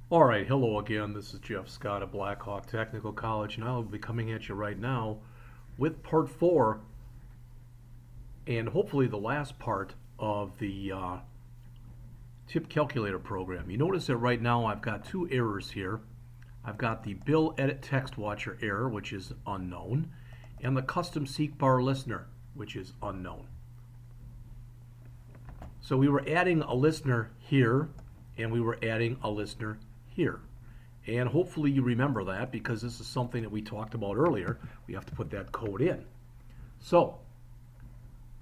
Alright, hello again. This is Jeff Scott of Blackhawk Technical College, and I'll be coming at you right now with part 4 and hopefully the last part of the tip calculator program. You notice that right now I've got two errors here. I've got the Bill Edit Text Watcher error, which is unknown, and the Custom Seek Bar Listener, which is unknown. So we were adding a listener here, and we were adding a listener here. And hopefully you remember that because this is something that we talked about earlier. We have to put that code in. So,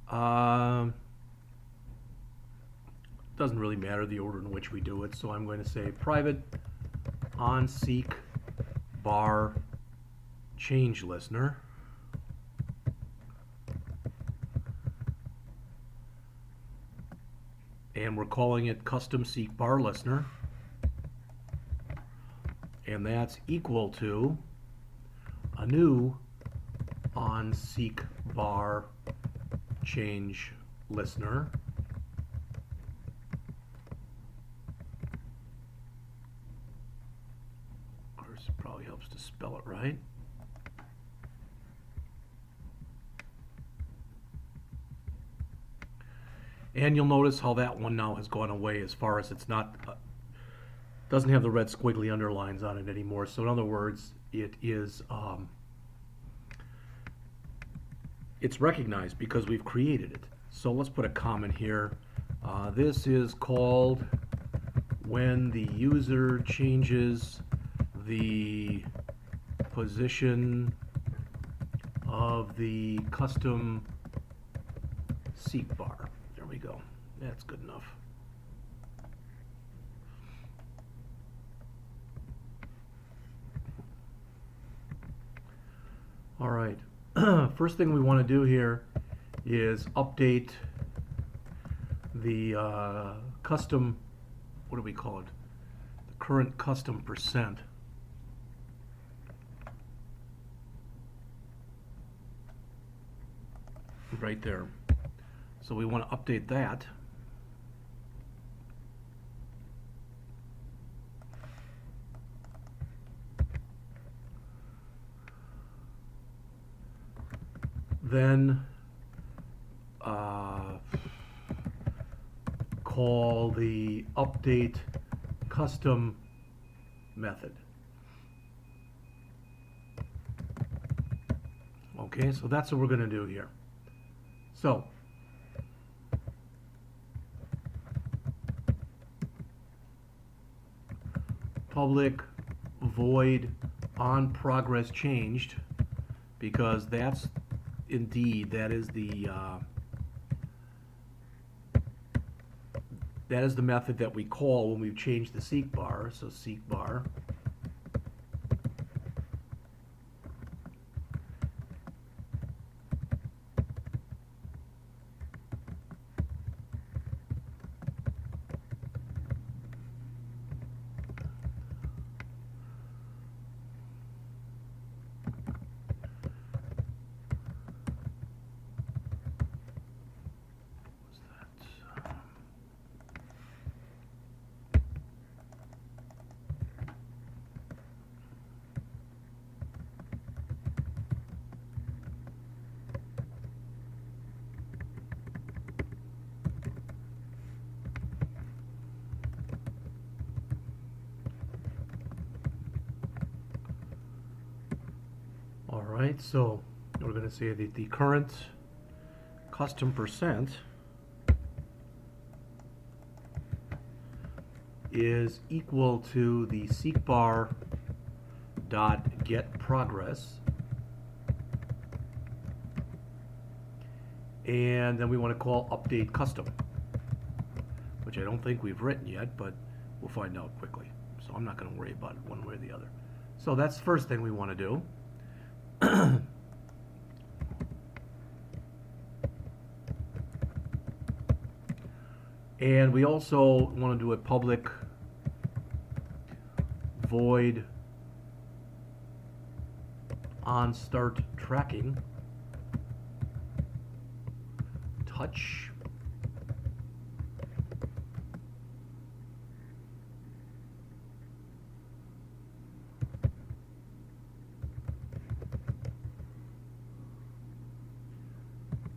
doesn't really matter the order in which we do it. So I'm going to say private on seek bar change listener. And we're calling it custom seek bar listener. And that's equal to a new on seek bar change listener. Of course, it probably helps to spell it right. And you'll notice how that one now has gone away as far as it's not doesn't have the red squiggly underlines on it anymore. So in other words, it is it's recognized because we've created it. So let's put a comment here. This is called when the user changes the position of the custom seek bar. There we go. That's good enough. All right, first thing we want to do here is update the custom, what do we call it? The current custom percent. Right there. So we want to update that. Then call the update custom method. Okay, so that's what we're going to do here. So public void on progress changed, because that's indeed that is the method that we call when we've changed the seek bar. So seek bar Alright, so we're going to say that the current custom percent is equal to the seek bar dot get progress, and then we want to call update custom, which I don't think we've written yet, but we'll find out quickly. So I'm not going to worry about it one way or the other. So that's the first thing we want to do. And we also want to do a public void on start tracking touch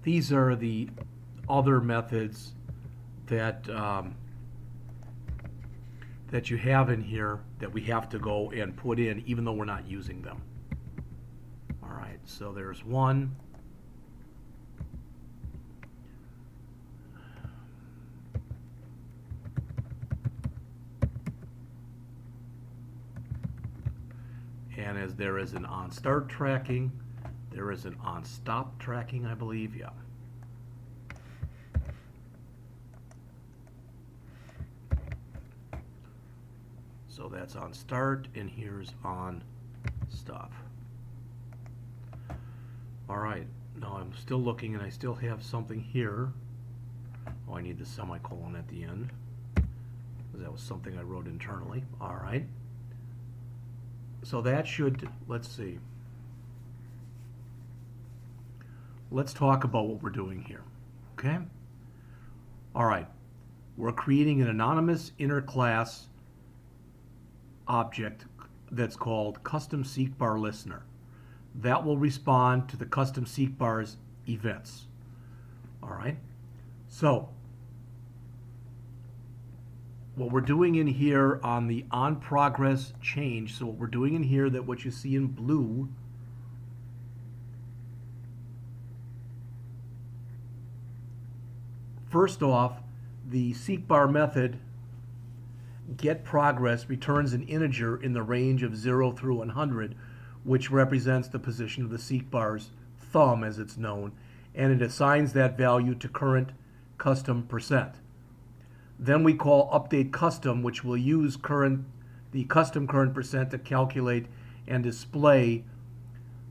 these are the other methods that that you have in here that we have to go and put in even though we're not using them. All right, so there's one. And as there is an on start tracking, there is an on stop tracking, I believe, yeah. So that's on start, and here's on stop. All right, now I'm still looking, and I still have something here. Oh, I need the semicolon at the end, because that was something I wrote internally. All right. So that should, let's see. Let's talk about what we're doing here, okay? All right, we're creating an anonymous inner class object that's called custom seek bar listener. That will respond to the custom seek bar's events. All right, so what we're doing in here on the on progress change, so what we're doing in here, that what you see in blue, first off, the seek bar method get progress returns an integer in the range of 0 through 100, which represents the position of the seek bar's thumb, as it's known, and it assigns that value to current custom percent. Then we call update custom, which will use the custom current percent to calculate and display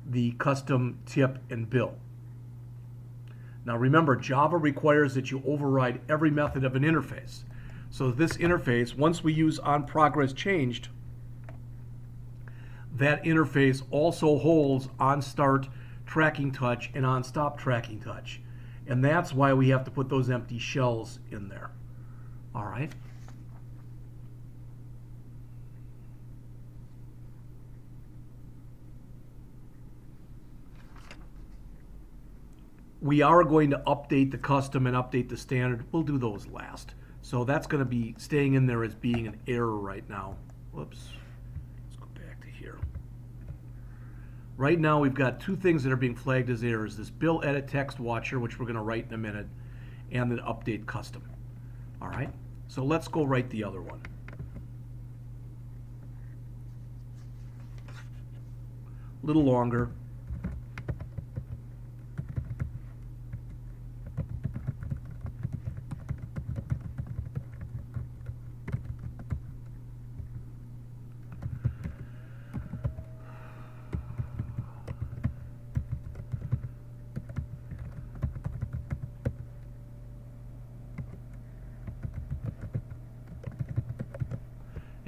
the custom tip and bill. Now remember, Java requires that you override every method of an interface. So this interface, once we use on progress changed, that interface also holds on start tracking touch and on stop tracking touch. And that's why we have to put those empty shells in there. All right. We are going to update the custom and update the standard. We'll do those last. So that's going to be staying in there as being an error right now. Whoops. Let's go back to here. Right now we've got two things that are being flagged as errors. This bill edit text watcher, which we're going to write in a minute, and the update custom. All right. So let's go write the other one. A little longer.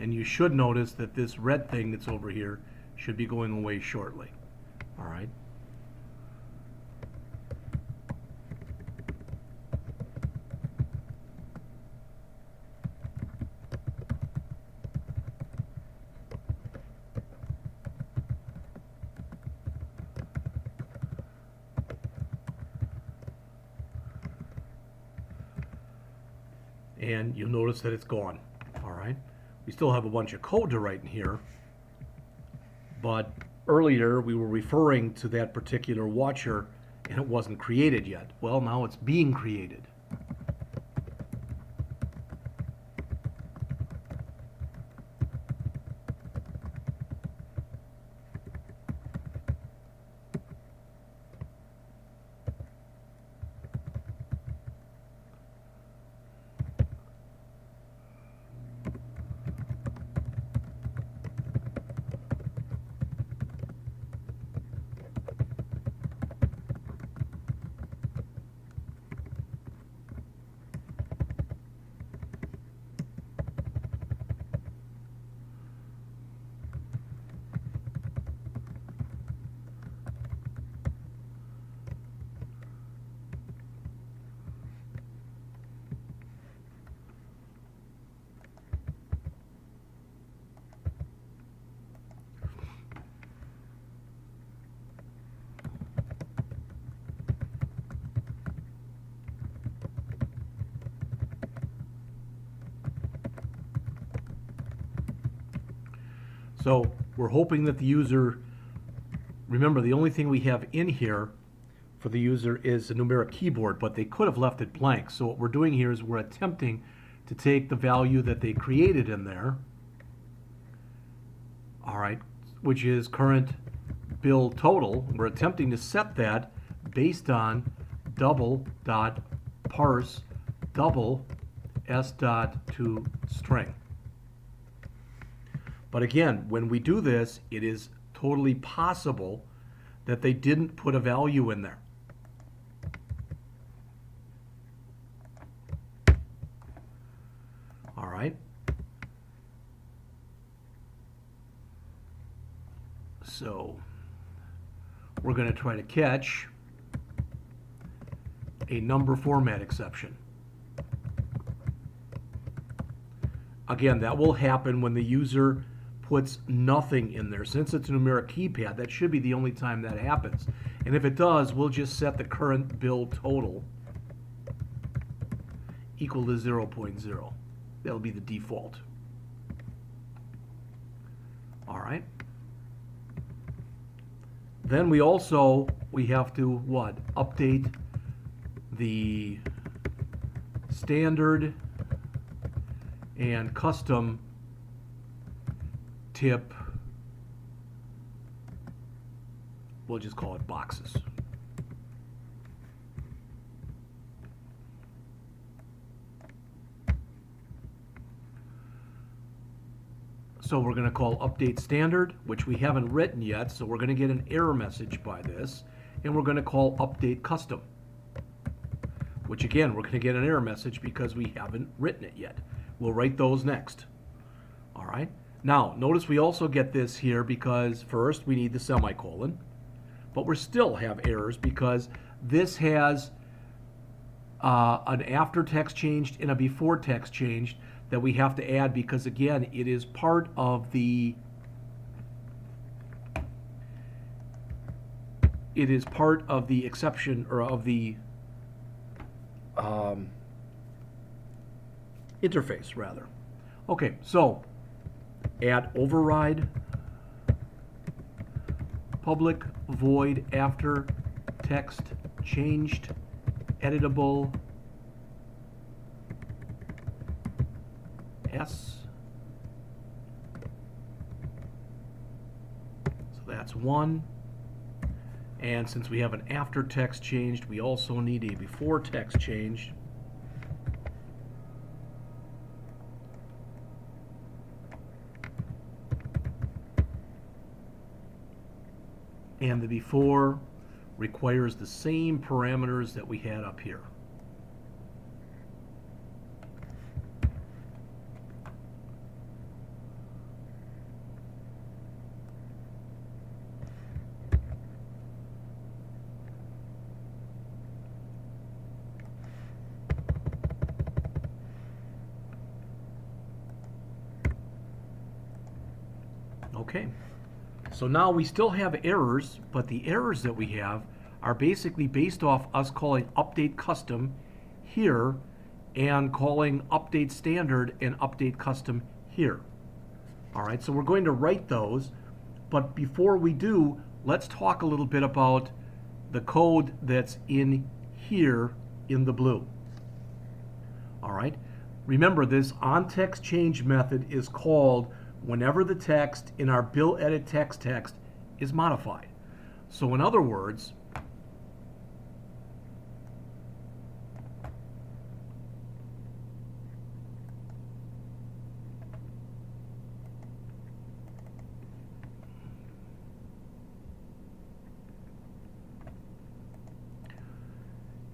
And you should notice that this red thing that's over here should be going away shortly. All right. And you'll notice that it's gone. All right. We still have a bunch of code to write in here, but earlier we were referring to that particular watcher and it wasn't created yet. Well, now it's being created. So we're hoping that the user, remember the only thing we have in here for the user is a numeric keyboard, but they could have left it blank. So what we're doing here is we're attempting to take the value that they created in there, all right, which is current bill total. We're attempting to set that based on double dot parse double s dot to string. But again, when we do this, it is totally possible that they didn't put a value in there. All right. So we're going to try to catch a number format exception. Again, that will happen when the user puts nothing in there. Since it's a numeric keypad, that should be the only time that happens. And if it does, we'll just set the current bill total equal to 0.0. That'll be the default. All right. Then we have to what? Update the standard and custom tip, we'll just call it boxes. So we're going to call update standard, which we haven't written yet, so we're going to get an error message by this, and we're going to call update custom, which again, we're going to get an error message because we haven't written it yet. We'll write those next. All right. Now, notice we also get this here because first we need the semicolon, but we still have errors because this has an after text changed and a before text changed that we have to add because, again, it is part of the exception or of the interface, rather. Okay, so add override public void after text changed editable S. So that's one. And since we have an after text changed, we also need a before text changed. And the before requires the same parameters that we had up here. Okay, so now we still have errors, but the errors that we have are basically based off us calling update custom here and calling update standard and update custom here. All right, so we're going to write those, but before we do, let's talk a little bit about the code that's in here in the blue. All right, remember this onTextChange method is called whenever the text in our bill edit text is modified. So in other words,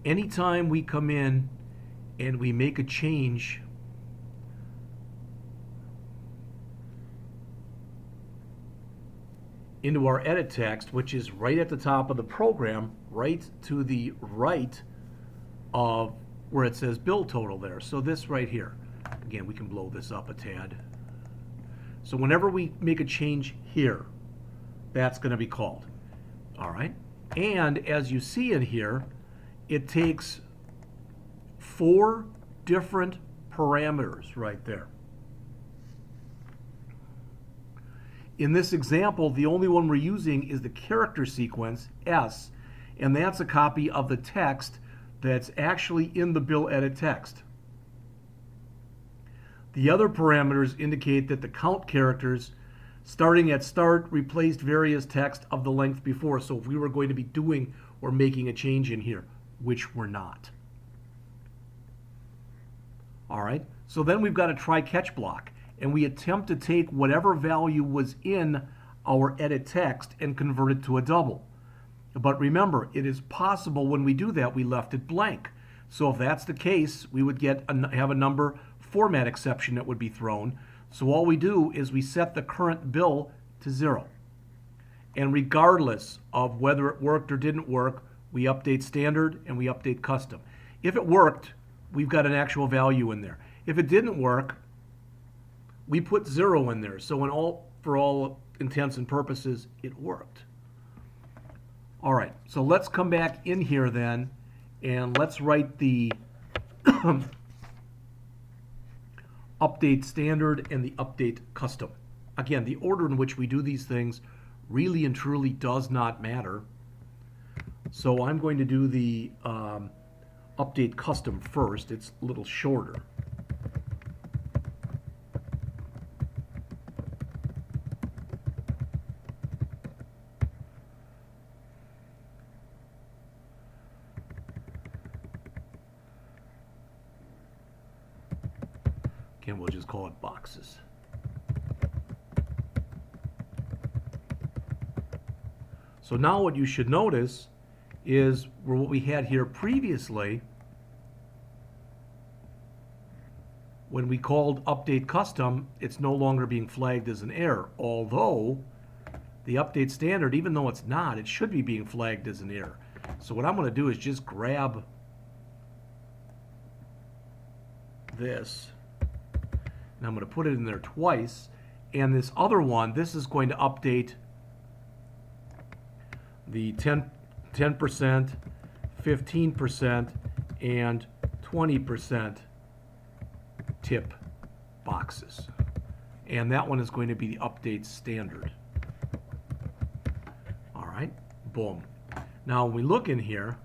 anytime we come in and we make a change into our edit text, which is right at the top of the program, right to the right of where it says bill total there. So this right here. Again, we can blow this up a tad. So whenever we make a change here, that's going to be called. All right. And as you see in here, it takes 4 different parameters right there. In this example, the only one we're using is the character sequence, S, and that's a copy of the text that's actually in the bill edit text. The other parameters indicate that the count characters starting at start replaced various text of the length before. So if we were going to be doing or making a change in here, which we're not. All right, so then we've got a try-catch block, and we attempt to take whatever value was in our edit text and convert it to a double. But remember, it is possible when we do that we left it blank. So if that's the case, we would have a number format exception that would be thrown. So all we do is we set the current bill to 0. And regardless of whether it worked or didn't work, we update standard and we update custom. If it worked, we've got an actual value in there. If it didn't work, we put 0 in there. So for all intents and purposes, it worked. All right, so let's come back in here then, and let's write the update standard and the update custom. Again, the order in which we do these things really and truly does not matter. So I'm going to do the update custom first. It's a little shorter. Again, we'll just call it boxes. So now what you should notice is what we had here previously when we called update custom, it's no longer being flagged as an error, although the update standard, even though it's not, it should be being flagged as an error. So what I'm going to do is just grab this, and I'm going to put it in there twice, and this other one, this is going to update the 10%, 15%, and 20% tip boxes. And that one is going to be the update standard. All right, boom. Now when we look in here,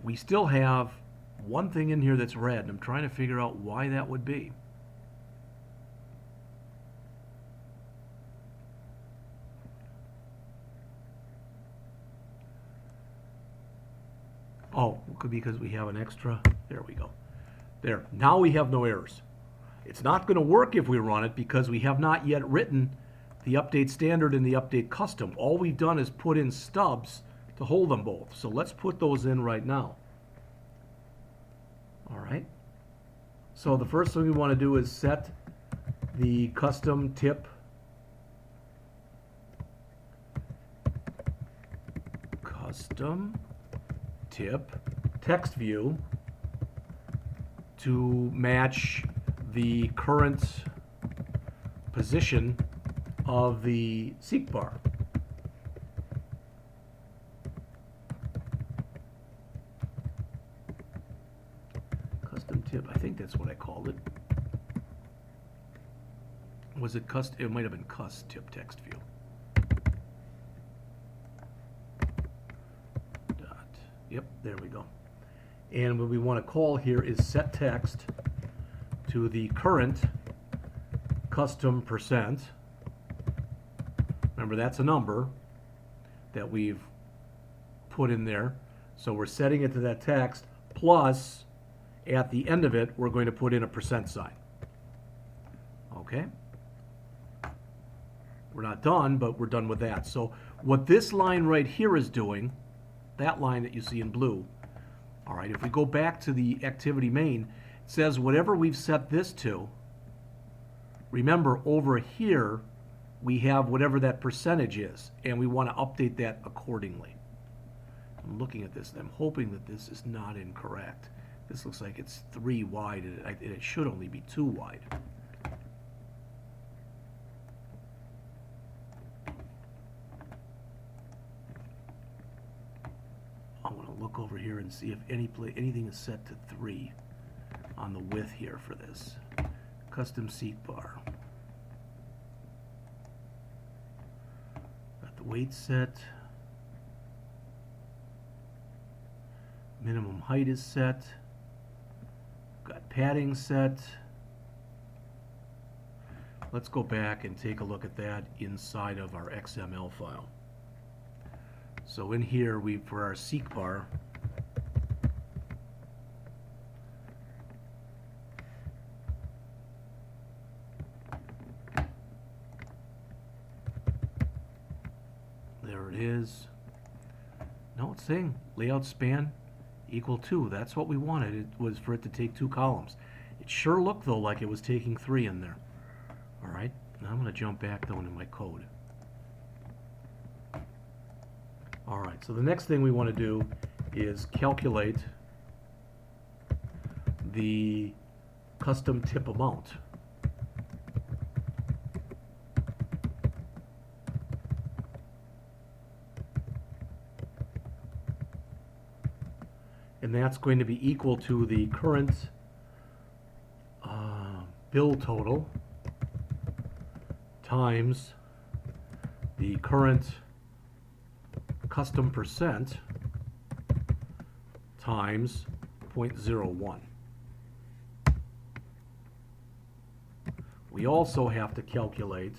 we still have one thing in here that's red, and I'm trying to figure out why that would be. Oh, it could be because we have an extra. There we go. There. Now we have no errors. It's not going to work if we run it because we have not yet written the update standard and the update custom. All we've done is put in stubs to hold them both. So let's put those in right now. All right. So the first thing we want to do is set the custom tip text view to match the current position of the seek bar. Custom tip, I think that's what I called it. Was it custom? It might have been custom tip text view. Yep, there we go. And what we want to call here is set text to the current custom %. Remember, that's a number that we've put in there. So we're setting it to that text, plus at the end of it, we're going to put in a % sign. Okay? We're not done, but we're done with that. So what this line right here is doing, that line that you see in blue, all right, if we go back to the activity main, it says whatever we've set this to, remember over here, we have whatever that percentage is, and we want to update that accordingly. I'm looking at this, and I'm hoping that this is not incorrect. This looks like it's 3 wide, and it should only be 2 wide. I want to look over here and see if anything is set to 3 on the width here for this. custom seek bar. Got the weight set. Minimum height is set. Got padding set. Let's go back and take a look at that inside of our XML file. So in here, for our seek bar, there it is. No, it's saying layout span equal 2. That's what we wanted. It was for it to take 2 columns. It sure looked, though, like it was taking 3 in there. All right, now I'm going to jump back, though, into my code. All right, so the next thing we want to do is calculate the custom tip amount. And that's going to be equal to the current bill total times the current custom percent times 0.01. We also have to calculate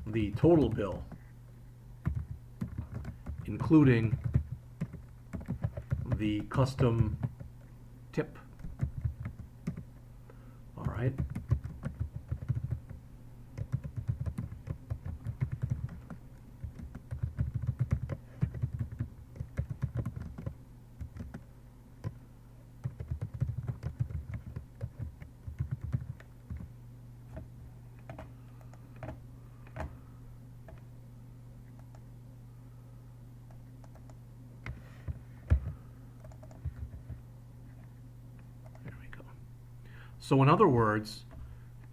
the total bill, including the custom tip. All right. So in other words,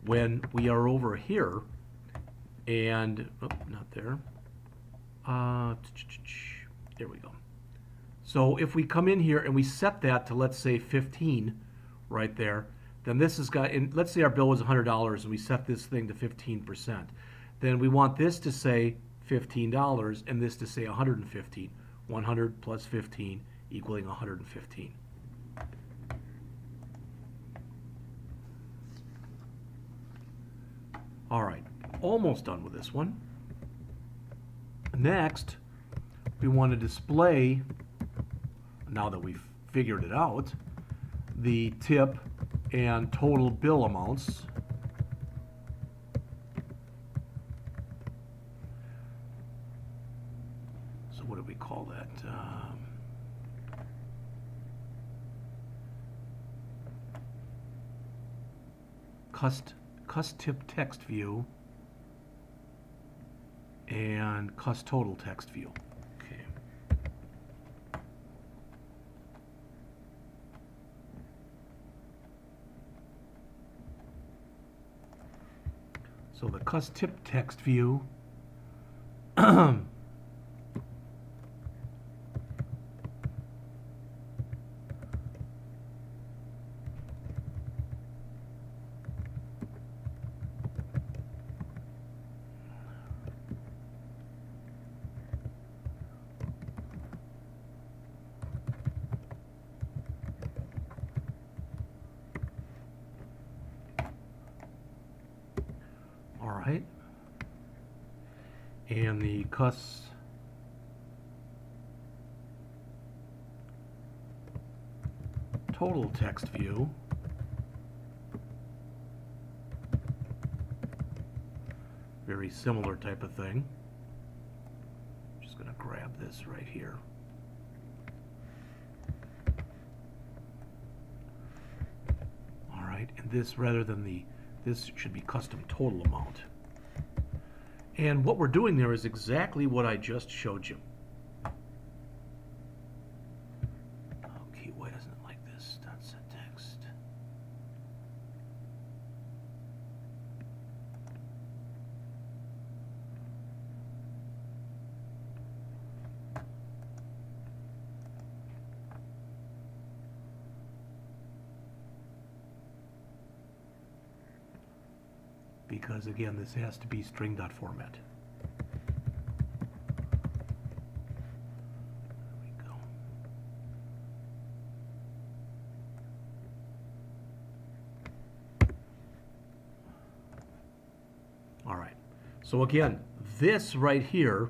when we are over here, and, oh, not there, there we go. So if we come in here and we set that to, let's say, 15 right there, then this has got, and let's say our bill was $100 and we set this thing to 15%. Then we want this to say $15 and this to say 115. 100 plus 15 equaling 115. All right, almost done with this one. Next, we want to display, now that we've figured it out, the tip and total bill amounts. So what do we call that? Tip text view and total text view. Okay. So the tip text view right, and the total text view very similar type of thing. Just going to grab this right here. All right, and this, rather than this should be custom total amount. And what we're doing there is exactly what I just showed you. Okay, why doesn't it like this? Dot set text. because again, this has to be string.format. There we go. All right. So again, this right here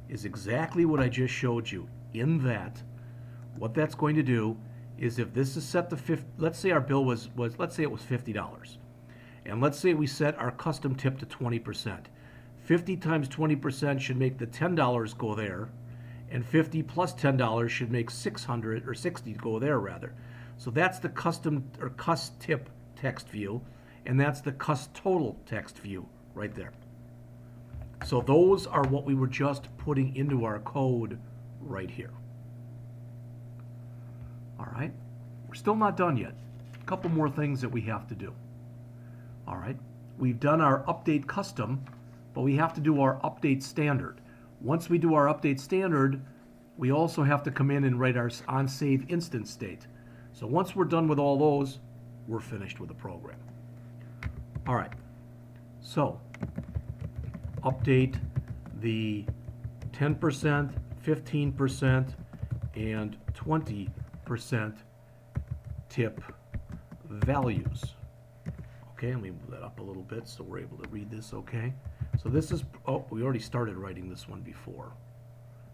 is exactly what I just showed you. In that, what that's going to do is if this is set to 50, let's say our bill was let's say it was $50. And let's say we set our custom tip to 20%. 50 times 20% should make the $10 go there, and 50 plus $10 should make 600 or 60 go there rather. So that's the custom or cust tip text view, and that's the cust total text view right there. So those are what we were just putting into our code right here. All right, we're still not done yet. A couple more things that we have to do. All right, we've done our update custom, but we have to do our update standard. Once we do our update standard, we also have to come in and write our onSave instance state. So once we're done with all those, we're finished with the program. All right, so update the 10%, 15%, and 20% tip values. Okay, let me move that up a little bit so we're able to read this okay. So this is, oh, we already started writing this one before.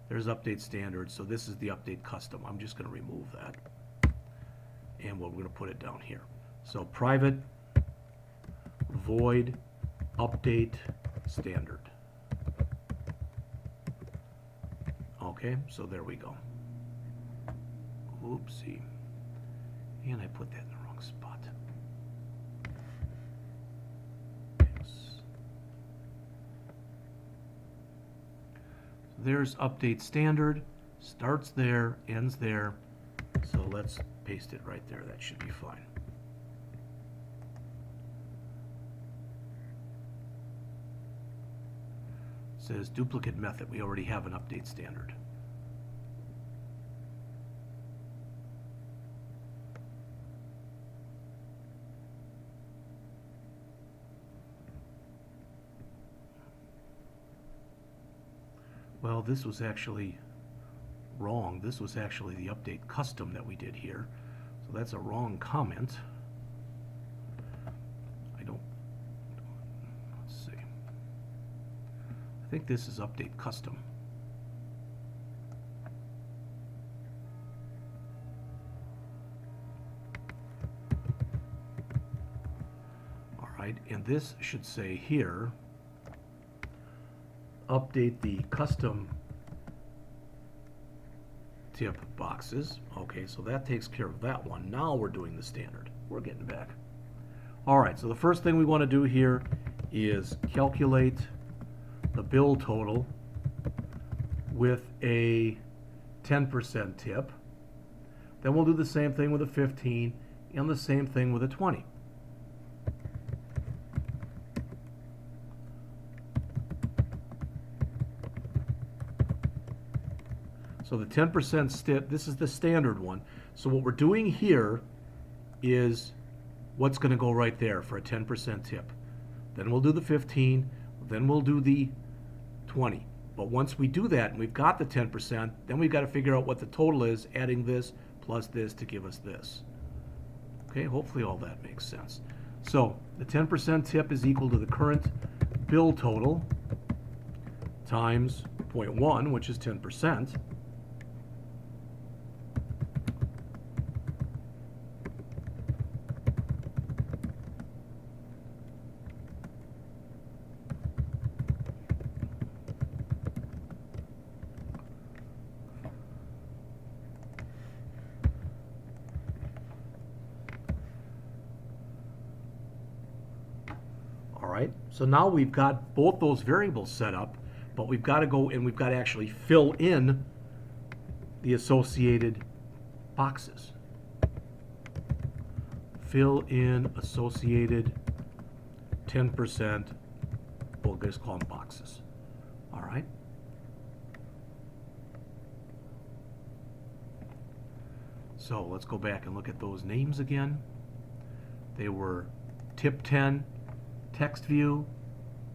There's update standard, so this is the update custom. I'm just going to remove that. And we're going to put it down here. So private void update standard. Okay, so there we go. Oopsie. And I put that in the wrong spot. Yes. So there's update standard. Starts there, ends there. So let's paste it right there. That should be fine. It says duplicate method. We already have an update standard. Well, this was actually wrong. This was actually the update custom that we did here. So that's a wrong comment. Let's see. I think this is update custom. All right, and this should say here, update the custom tip boxes. Okay, so that takes care of that one. Now we're doing the standard. We're getting back. All right, so the first thing we want to do here is calculate the bill total with a 10% tip. Then we'll do the same thing with a 15 and the same thing with a 20. So the 10% this is the standard one. So what we're doing here is what's going to go right there for a 10% tip. Then we'll do the 15, then we'll do the 20. But once we do that and we've got the 10%, then we've got to figure out what the total is, adding this plus this to give us this. Okay, hopefully all that makes sense. So the 10% tip is equal to the current bill total times 0.1, which is 10%. So now we've got both those variables set up, but we've got to go and we've got to actually fill in the associated boxes. Fill in associated 10%, we'll just call them boxes. All right. So let's go back and look at those names again. They were tip 10, text view,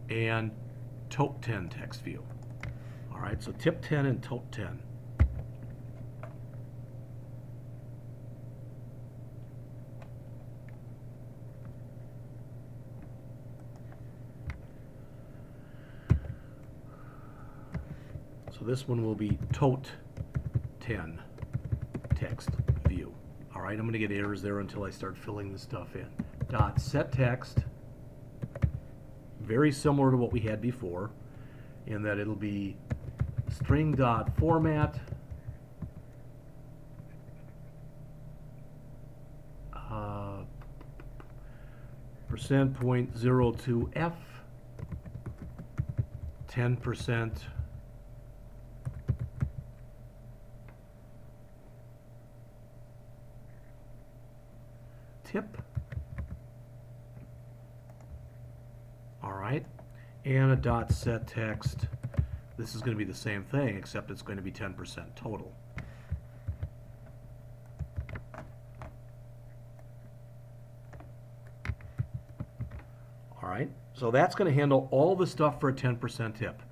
and tote 10 text view. All right, so tip 10 and tote 10. So this one will be tote 10 text view. All right, I'm going to get errors there until I start filling this stuff in. Dot set text, very similar to what we had before, in that it'll be string dot format, %.02f, 10% tip. All right, and a dot set text. This is going to be the same thing, except it's going to be 10% total. All right, so that's going to handle all the stuff for a 10% tip.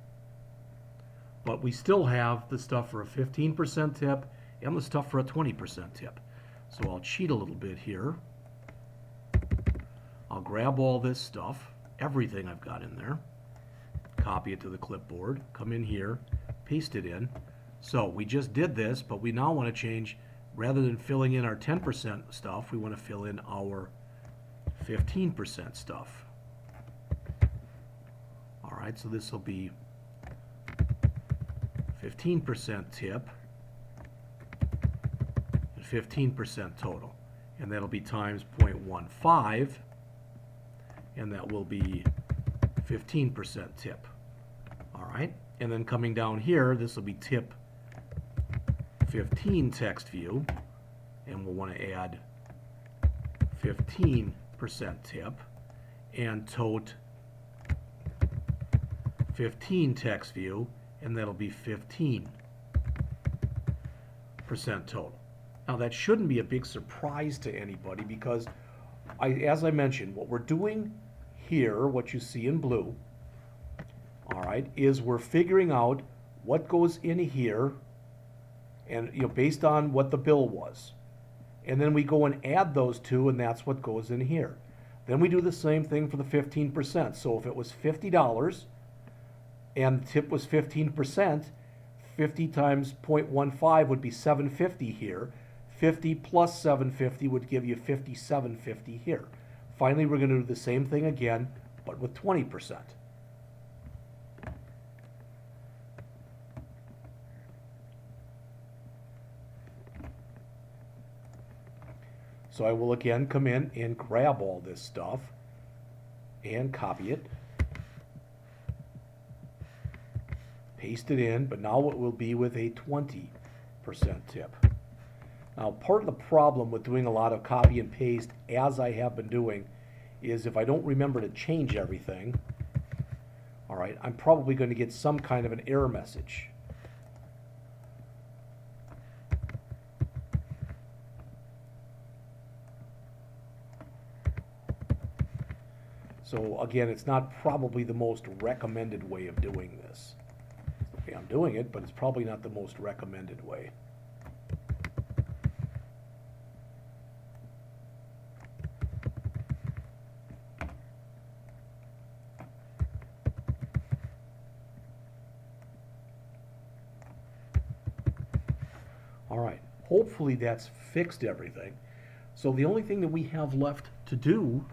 But we still have the stuff for a 15% tip and the stuff for a 20% tip. So I'll cheat a little bit here. I'll grab all this stuff, everything I've got in there, copy it to the clipboard, come in here, paste it in. So we just did this, but we now want to change, rather than filling in our 10% stuff, we want to fill in our 15% stuff. All right, so this will be 15% tip and 15% total. And that'll be times 0.15, and that will be 15% tip. All right, and then coming down here, this will be tip 15 text view, and we'll want to add 15% tip, and tote 15 text view, and that'll be 15% total. Now that shouldn't be a big surprise to anybody, because as I mentioned, what we're doing here, what you see in blue, all right, is we're figuring out what goes in here, and based on what the bill was, and then we go and add those two, and that's what goes in here. Then we do the same thing for the 15%. So if it was $50 and the tip was 15%, 50 times 0.15 would be $7.50 here. 50 plus $7.50 would give you $57.50 here. Finally, we're going to do the same thing again, but with 20%. So I will again come in and grab all this stuff and copy it, paste it in, but now it will be with a 20% tip. Now, part of the problem with doing a lot of copy and paste, as I have been doing, is if I don't remember to change everything, all right, I'm probably going to get some kind of an error message. So again, it's not probably the most recommended way of doing this. Okay, I'm doing it, but it's probably not the most recommended way. All right, hopefully that's fixed everything. So the only thing that we have left to do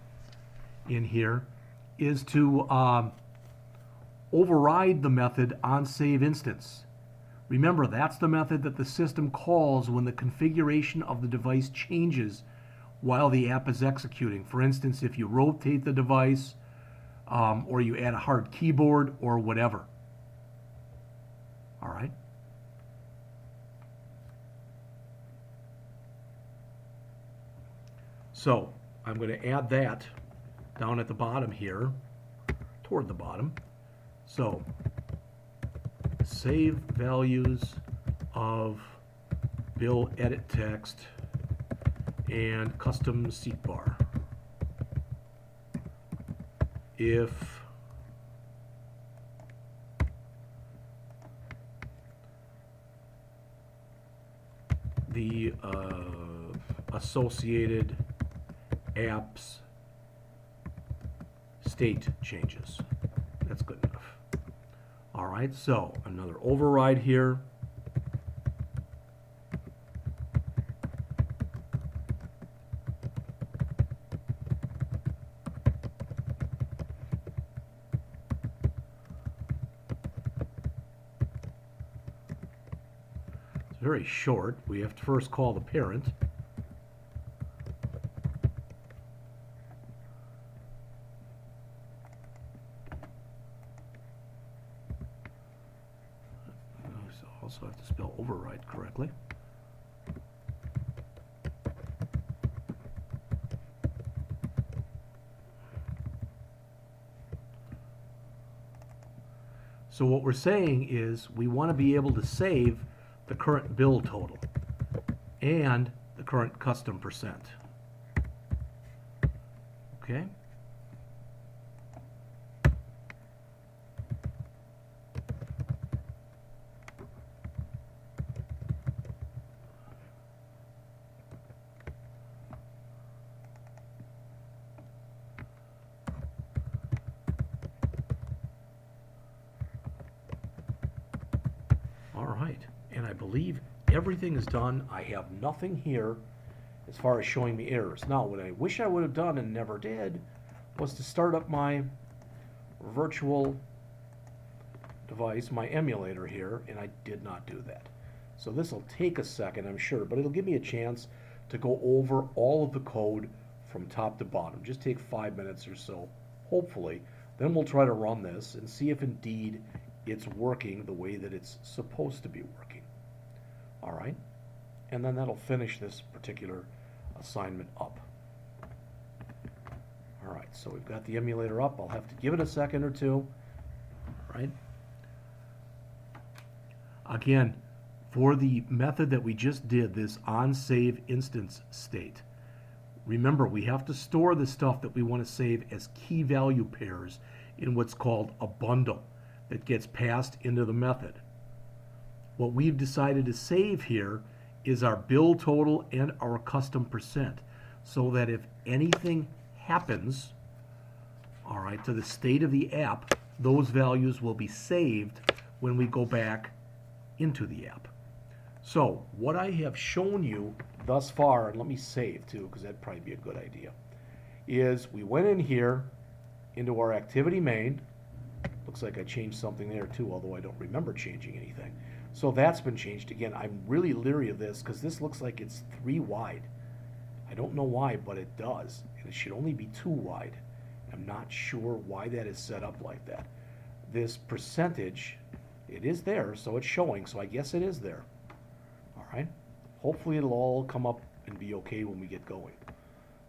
in here is to override the method onSaveInstance. Remember, that's the method that the system calls when the configuration of the device changes while the app is executing. For instance, if you rotate the device, or you add a hard keyboard or whatever. All right. So I'm going to add that down at the bottom here, toward the bottom. So save values of bill edit text and custom seat bar. If the associated apps state changes. That's good enough. All right, so another override here. It's very short. We have to first call the parent. Also have to spell override correctly. So what we're saying is we want to be able to save the current bill total and the current custom percent. Okay? All right, and I believe everything is done. I have nothing here as far as showing me errors. Now, what I wish I would have done and never did was to start up my virtual device, my emulator here, and I did not do that. So this will take a second, I'm sure, but it'll give me a chance to go over all of the code from top to bottom. Just take 5 minutes or so, hopefully. Then we'll try to run this and see if indeed it's working the way that it's supposed to be working. All right, and then that'll finish this particular assignment up. All right, so we've got the emulator up. I'll have to give it a second or two. All right. Again, for the method that we just did, this onSave instance state, remember we have to store the stuff that we want to save as key value pairs in what's called a bundle that gets passed into the method. What we've decided to save here is our bill total and our custom percent, so that if anything happens, all right, to the state of the app, those values will be saved when we go back into the app. So what I have shown you thus far, and let me save too, because that'd probably be a good idea, is we went in here into our activity main. Looks like I changed something there too, although I don't remember changing anything. So that's been changed again. I'm really leery of this because this looks like it's 3 wide. I don't know why, but it does. And it should only be 2 wide. I'm not sure why that is set up like that. This percentage, it is there, so it's showing, so I guess it is there. All right. Hopefully it'll all come up and be okay when we get going.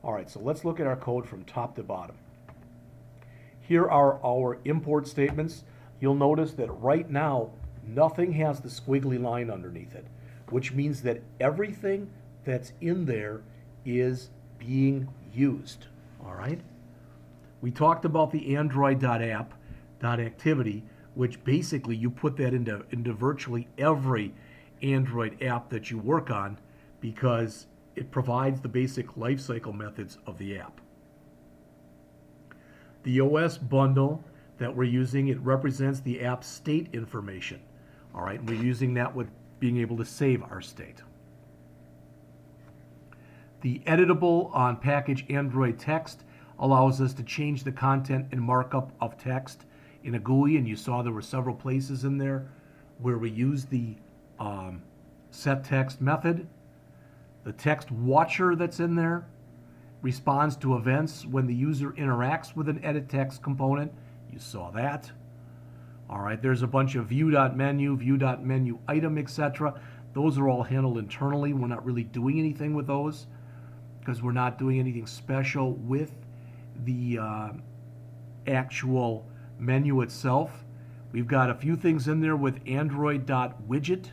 All right, so let's look at our code from top to bottom. Here are our import statements. You'll notice that right now, nothing has the squiggly line underneath it, which means that everything that's in there is being used. All right? We talked about the Android.app.activity, which basically you put that into virtually every Android app that you work on because it provides the basic lifecycle methods of the app. The OS bundle that we're using, it represents the app state information. All right, and we're using that with being able to save our state. The editable on package Android text allows us to change the content and markup of text in a GUI, and you saw there were several places in there where we use the set text method. The text watcher that's in there responds to events when the user interacts with an edit text component. You saw that. All right, there's a bunch of view.menu, view.menu item, etc. Those are all handled internally. We're not really doing anything with those because we're not doing anything special with the actual menu itself. We've got a few things in there with Android.widget.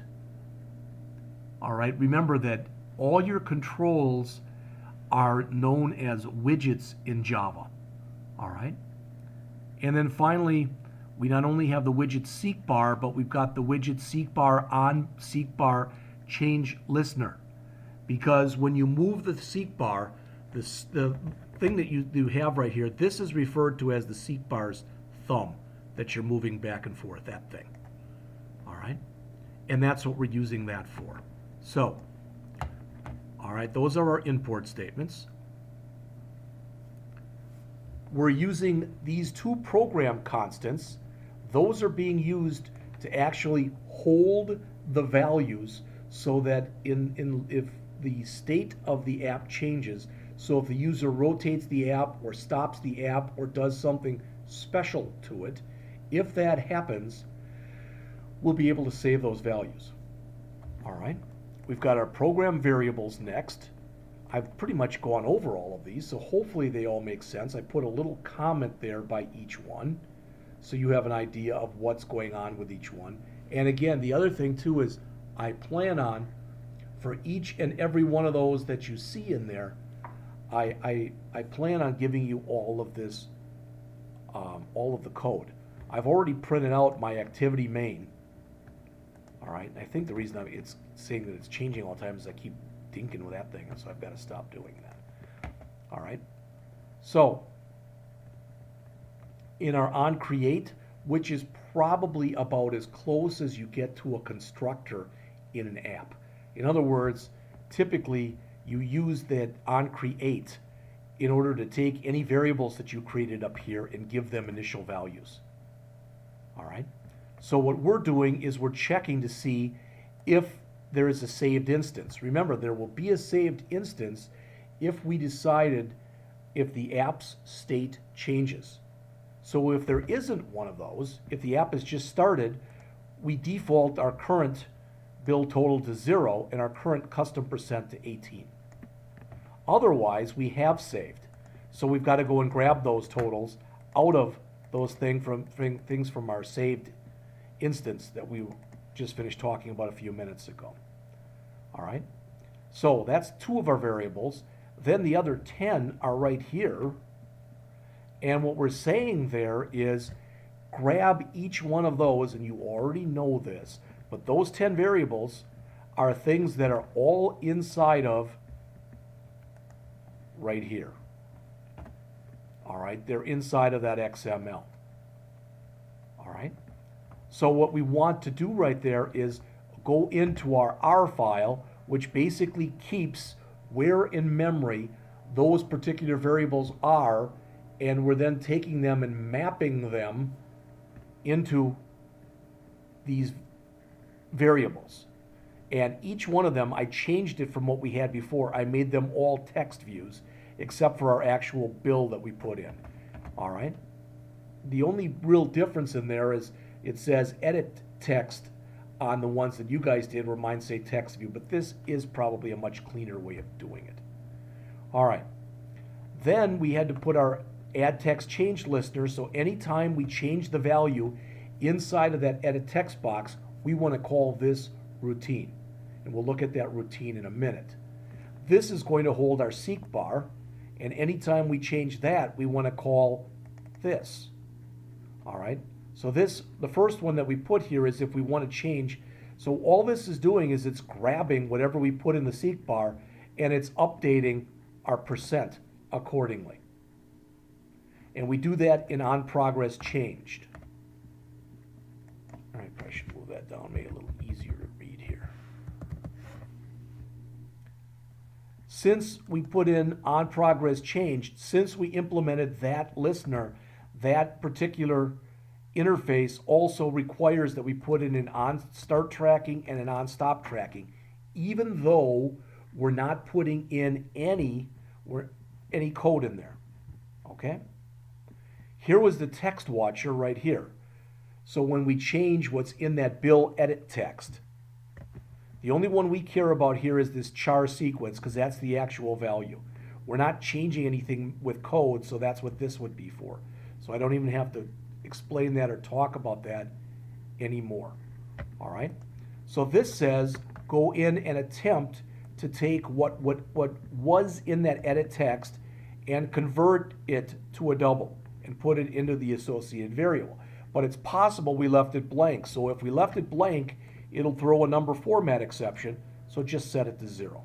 All right, remember that all your controls are known as widgets in Java. All right, and then finally, we not only have the widget seek bar, but we've got the widget seek bar on seek bar change listener. because when you move the seek bar, the thing that you have right here, this is referred to as the seek bar's thumb that you're moving back and forth, that thing. All right? And that's what we're using that for. So, all right, those are our import statements. We're using these two program constants. Those are being used to actually hold the values so that if the state of the app changes, so if the user rotates the app or stops the app or does something special to it, if that happens, we'll be able to save those values. All right, we've got our program variables next. I've pretty much gone over all of these, so hopefully they all make sense. I put a little comment there by each one, so you have an idea of what's going on with each one. And again, the other thing too is I plan on, for each and every one of those that you see in there, I plan on giving you all of this, all of the code. I've already printed out my activity main. All right, I think the reason it's saying that it's changing all the time is I keep dinking with that thing, and so I've got to stop doing that. All right, so in our onCreate, which is probably about as close as you get to a constructor in an app. In other words, typically you use that onCreate in order to take any variables that you created up here and give them initial values. All right, so what we're doing is we're checking to see if there is a saved instance. Remember, there will be a saved instance if we decided if the app's state changes. So if there isn't one of those, if the app has just started, we default our current build total to 0 and our current custom percent to 18. Otherwise, we have saved. So we've got to go and grab those totals out of those things from our saved instance that we just finished talking about a few minutes ago. All right, so that's 2 of our variables. Then the other 10 are right here. And what we're saying there is grab each one of those, and you already know this, but those 10 variables are things that are all inside of right here. All right, they're inside of that XML. All right, so what we want to do right there is go into our R file, which basically keeps where in memory those particular variables are, and we're then taking them and mapping them into these variables. And each one of them, I changed it from what we had before. I made them all text views, except for our actual bill that we put in. All right. The only real difference in there is it says edit text on the ones that you guys did, where mine say text view, but this is probably a much cleaner way of doing it. All right. Then we had to put our add text change listener, so anytime we change the value inside of that edit text box, we want to call this routine. And we'll look at that routine in a minute. This is going to hold our seek bar, and anytime we change that, we want to call this. All right, so this, the first one that we put here is if we want to change. So all this is doing is it's grabbing whatever we put in the seek bar, and it's updating our percent accordingly. And we do that in onProgressChanged. All right, probably should move that down, make it a little easier to read here. Since we put in onProgressChanged, since we implemented that listener, that particular interface also requires that we put in an on-start tracking and an on-stop tracking, even though we're not putting in any code in there. Okay? Here was the text watcher right here. So when we change what's in that bill edit text, the only one we care about here is this char sequence, because that's the actual value. We're not changing anything with code, so that's what this would be for. So I don't even have to explain that or talk about that anymore. All right? So this says go in and attempt to take what was in that edit text and convert it to a double and put it into the associated variable. But it's possible we left it blank. So if we left it blank, it'll throw a number format exception. So just set it to 0.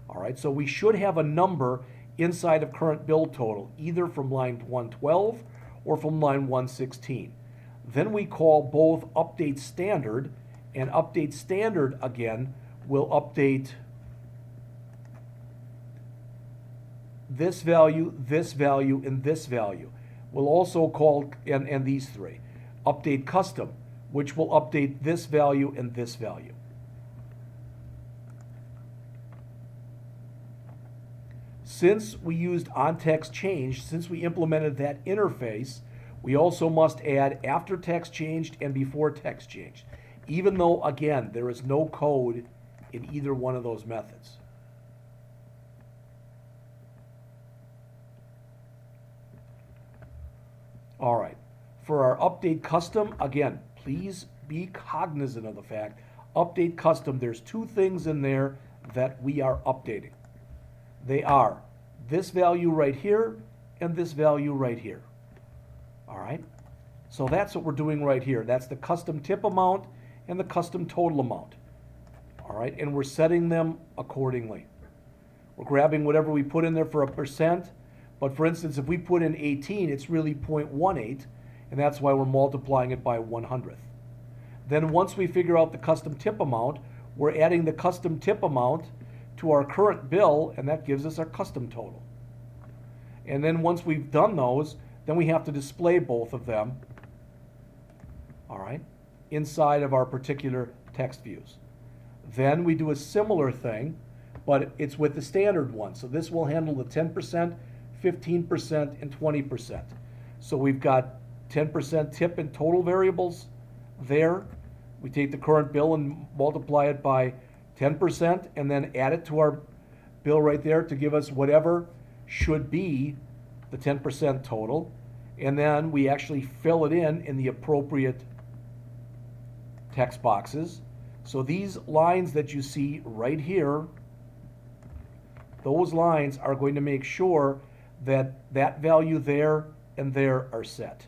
All right, so we should have a number inside of current build total, either from line 112 or from line 116. Then we call both update standard, and update standard again will update this value, and this value. We'll also call, and these three. Update custom, which will update this value and this value. Since we used onText change, since we implemented that interface, we also must add after text changed and before text changed, even though, again, there is no code in either one of those methods. All right, for our update custom, again, please be cognizant of the fact, update custom, there's two things in there that we are updating. They are this value right here and this value right here. All right, so that's what we're doing right here. That's the custom tip amount and the custom total amount. All right, and we're setting them accordingly. We're grabbing whatever we put in there for a percent, but for instance, if we put in 18, it's really 0.18, and that's why we're multiplying it by 100th. Then once we figure out the custom tip amount, we're adding the custom tip amount to our current bill, and that gives us our custom total. And then once we've done those, then we have to display both of them, all right, inside of our particular text views. Then we do a similar thing, but it's with the standard one. So this will handle the 10%, 15%, and 20%. So we've got 10% tip and total variables there. We take the current bill and multiply it by 10% and then add it to our bill right there to give us whatever should be the 10% total. And then we actually fill it in the appropriate text boxes. So these lines that you see right here, those lines are going to make sure that that value there and there are set.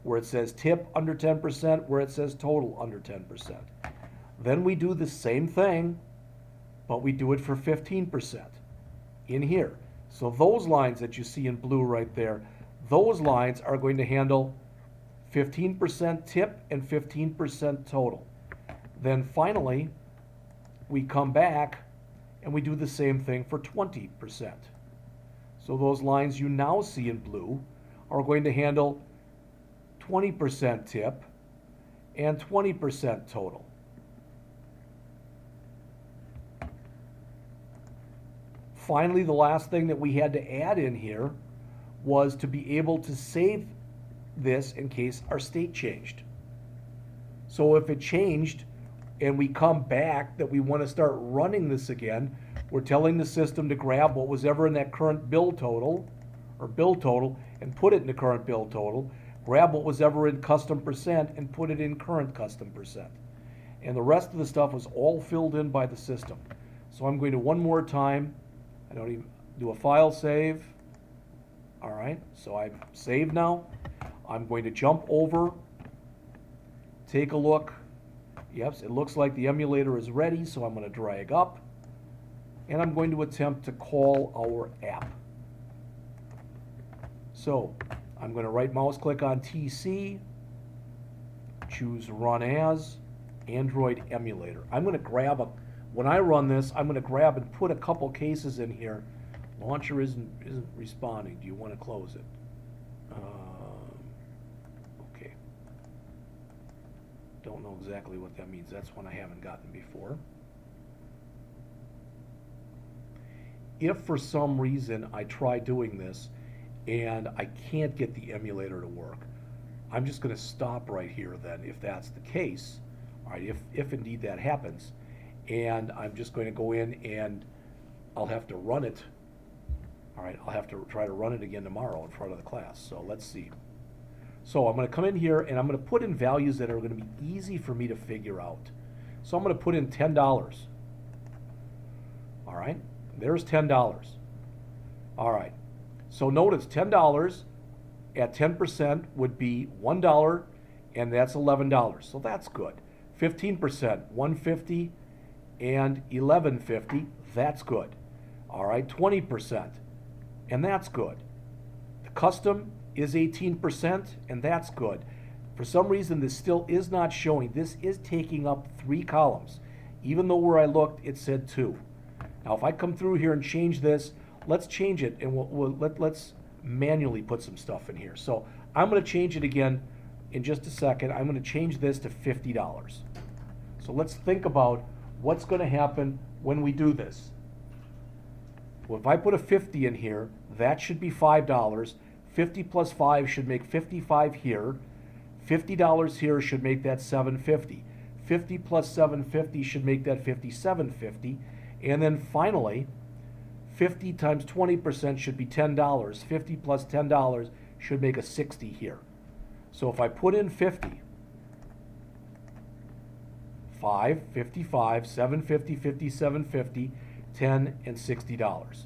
Where it says tip under 10%, where it says total under 10%. Then we do the same thing, but we do it for 15% in here. So those lines that you see in blue right there, those lines are going to handle 15% tip and 15% total. Then finally, we come back and we do the same thing for 20%. So those lines you now see in blue are going to handle 20% tip and 20% total. Finally, the last thing that we had to add in here was to be able to save this in case our state changed. So if it changed and we come back that we want to start running this again, we're telling the system to grab what was ever in that current bill total and put it in the current bill total, grab what was ever in custom percent and put it in current custom percent. And the rest of the stuff was all filled in by the system. So I'm going to one more time, I don't even do a file save. All right, so I've saved now. I'm going to jump over, take a look. Yes, it looks like the emulator is ready, so I'm going to drag up, and I'm going to attempt to call our app. So I'm going to right mouse click on TC, choose Run As, Android Emulator. I'm going to grab when I run this, I'm going to grab and put a couple cases in here. Launcher isn't responding. Do you want to close it? Okay. Don't know exactly what that means. That's one I haven't gotten before. If for some reason I try doing this and I can't get the emulator to work, I'm just going to stop right here then if that's the case. All right, if indeed that happens. And I'm just going to go in and I'll have to run it. All right, I'll have to try to run it again tomorrow in front of the class. So let's see. So I'm going to come in here and I'm going to put in values that are going to be easy for me to figure out. So I'm going to put in $10. All right, there's $10. All right, so notice $10 at 10% would be $1, and that's $11. So that's good. 15%, $1.50 and $11.50. That's good. All right, 20%, and that's good. The custom is 18%, and that's good. For some reason, this still is not showing. This is taking up 3 columns, even though where I looked, it said 2. Now, if I come through here and change this, let's change it, and let's manually put some stuff in here. So I'm going to change it again in just a second. I'm going to change this to $50. So let's think about what's going to happen when we do this. Well, if I put a 50 in here, that should be $5. 50 plus 5 should make 55 here. $50 here should make that $7.50. 50 plus $7.50 should make that $57.50. And then finally, 50 times 20% should be $10. 50 plus $10 should make a 60 here. So if I put in 50, 5, 55, 750, 5750, 10, and $60.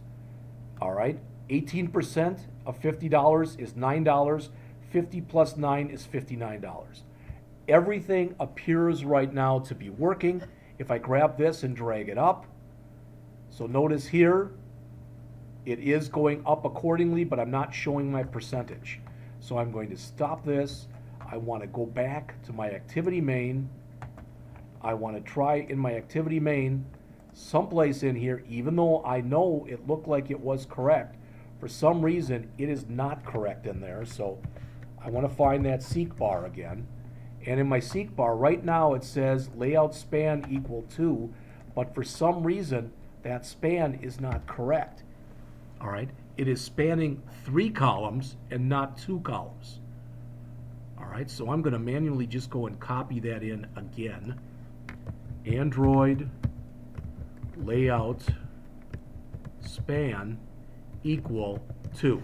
All right, 18% of $50 is $9. 50 plus 9 is $59. Everything appears right now to be working. If I grab this and drag it up, so notice here, it is going up accordingly, but I'm not showing my percentage. So I'm going to stop this. I want to go back to my activity main. I want to try in my activity main someplace in here, even though I know it looked like it was correct. For some reason, it is not correct in there. So I want to find that seek bar again. And in my seek bar right now, it says layout span equal 2, but for some reason, that span is not correct. All right, it is spanning 3 columns and not 2 columns. All right, so I'm going to manually just go and copy that in again. Android layout span equal 2.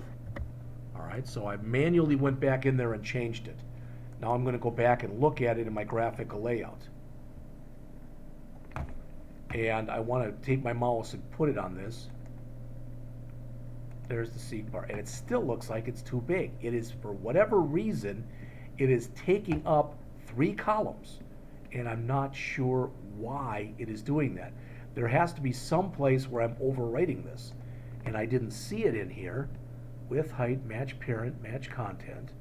All right, so I manually went back in there and changed it. Now I'm going to go back and look at it in my graphical layout. And I want to take my mouse and put it on this. There's the seek bar, and it still looks like it's too big. It is, for whatever reason, it is taking up 3 columns, and I'm not sure why it is doing that. There has to be some place where I'm overwriting this, and I didn't see it in here. Width, height, match parent, match content.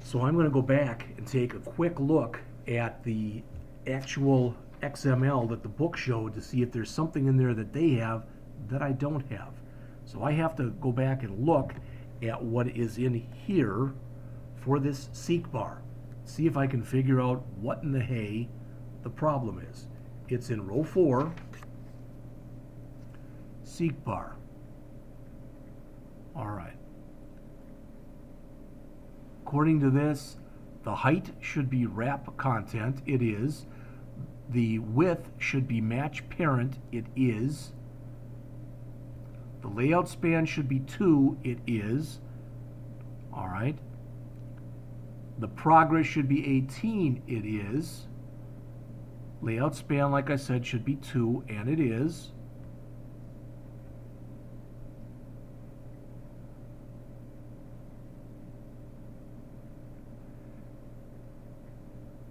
So I'm going to go back and take a quick look at the actual XML that the book showed to see if there's something in there that they have that I don't have. So I have to go back and look at what is in here for this seek bar. See if I can figure out what in the hay the problem is. It's in row 4, seek bar. All right. According to this, the height should be wrap content. It is. The width should be match parent. It is. The layout span should be 2. It is. All right. The progress should be 18. It is. Layout span, like I said, should be 2, and it is.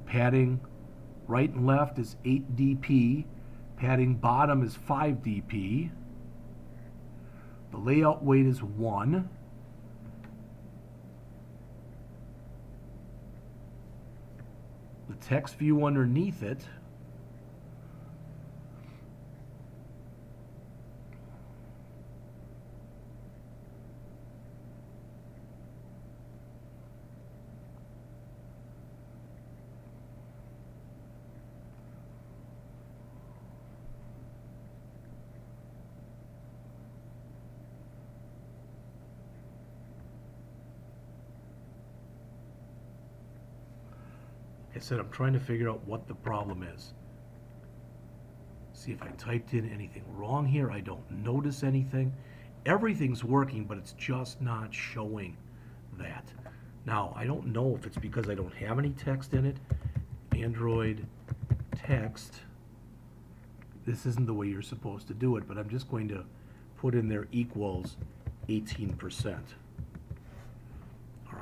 Padding right and left is 8 dp. Padding bottom is 5 dp. The layout weight is 1. The text view underneath it I said I'm trying to figure out what the problem is. See if I typed in anything wrong here. I don't notice anything. Everything's working, but it's just not showing that. Now, I don't know if it's because I don't have any text in it. Android text. This isn't the way you're supposed to do it, but I'm just going to put in there equals 18%.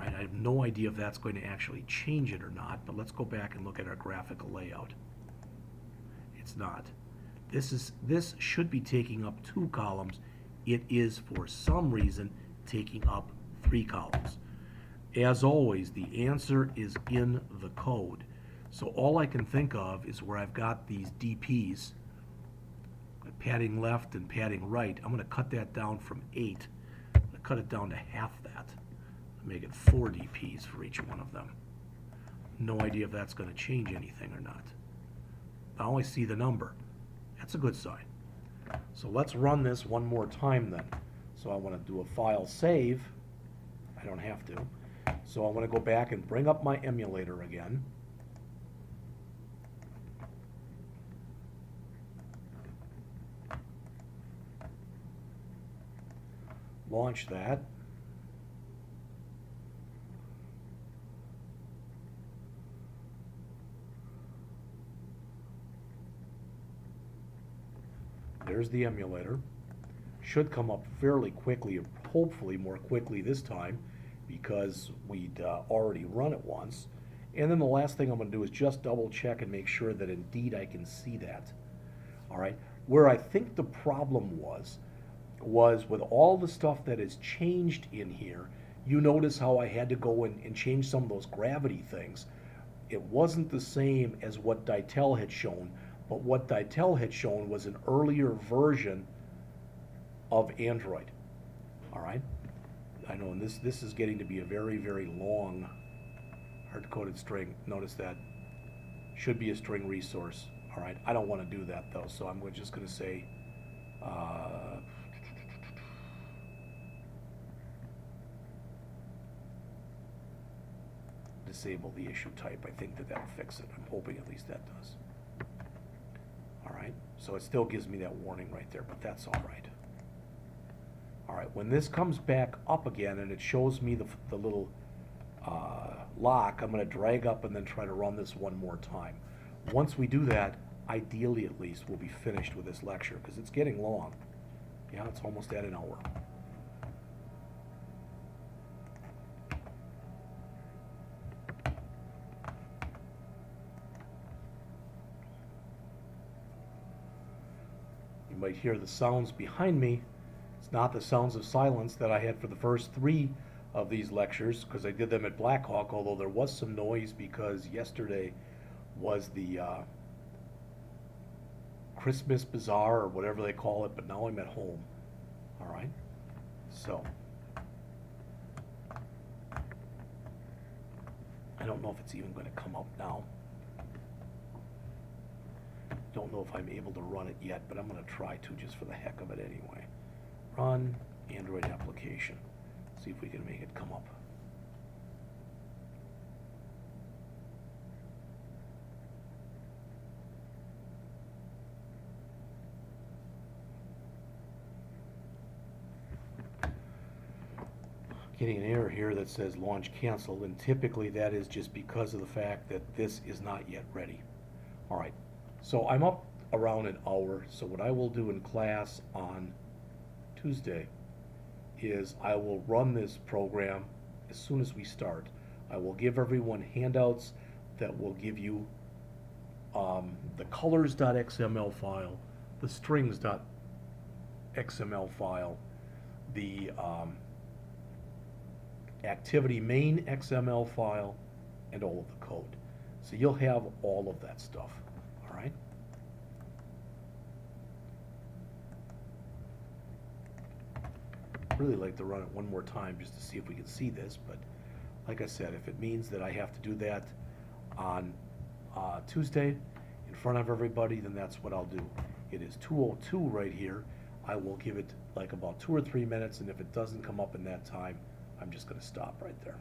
Right, I have no idea if that's going to actually change it or not, but let's go back and look at our graphical layout. It's not. This should be taking up 2 columns. It is, for some reason, taking up 3 columns. As always, the answer is in the code. So all I can think of is where I've got these DPs, padding left and padding right. I'm going to cut that down from 8. I'm going to cut it down to half that. Make it 4 DPs for each one of them. No idea if that's going to change anything or not. Now I see the number. That's a good sign. So let's run this one more time then. So I want to do a file save. I don't have to. So I want to go back and bring up my emulator again. Launch that. There's the emulator. Should come up fairly quickly, hopefully more quickly this time, because we'd already run it once. And then the last thing I'm going to do is just double check and make sure that indeed I can see that. All right. Where I think the problem was with all the stuff that is changed in here. You notice how I had to go in and change some of those gravity things. It wasn't the same as what Dytel had shown, but what Dytel had shown was an earlier version of Android. All right. I know, and this is getting to be a very, very long hard-coded string. Notice that. Should be a string resource. All right. I don't want to do that, though, so I'm just going to say disable the issue type. I think that'll fix it. I'm hoping at least that does. All right. So it still gives me that warning right there, but that's all right. All right, when this comes back up again and it shows me the little lock, I'm going to drag up and then try to run this one more time. Once we do that, ideally at least, we'll be finished with this lecture because it's getting long. Yeah, it's almost at an hour. You might hear the sounds behind me. It's not the sounds of silence that I had for the first 3 of these lectures, because I did them at Blackhawk, although there was some noise because yesterday was the Christmas Bazaar or whatever they call it, but now I'm at home. All right, so I don't know if it's even going to come up now. Don't know if I'm able to run it yet, but I'm going to try to just for the heck of it anyway. Run Android application. See if we can make it come up. Getting an error here that says launch canceled, and typically that is just because of the fact that this is not yet ready. All right, so I'm up around an hour, so what I will do in class on Tuesday is I will run this program as soon as we start. I will give everyone handouts that will give you the colors.xml file, the strings.xml file, the activity main XML file, and all of the code. So you'll have all of that stuff, all right? I'd really like to run it one more time just to see if we can see this, but like I said, if it means that I have to do that on Tuesday in front of everybody, then that's what I'll do. It is 2:02 right here. I will give it like about 2 or 3 minutes, and if it doesn't come up in that time, I'm just going to stop right there.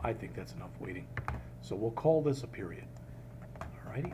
I think that's enough waiting. So we'll call this a period. Alrighty.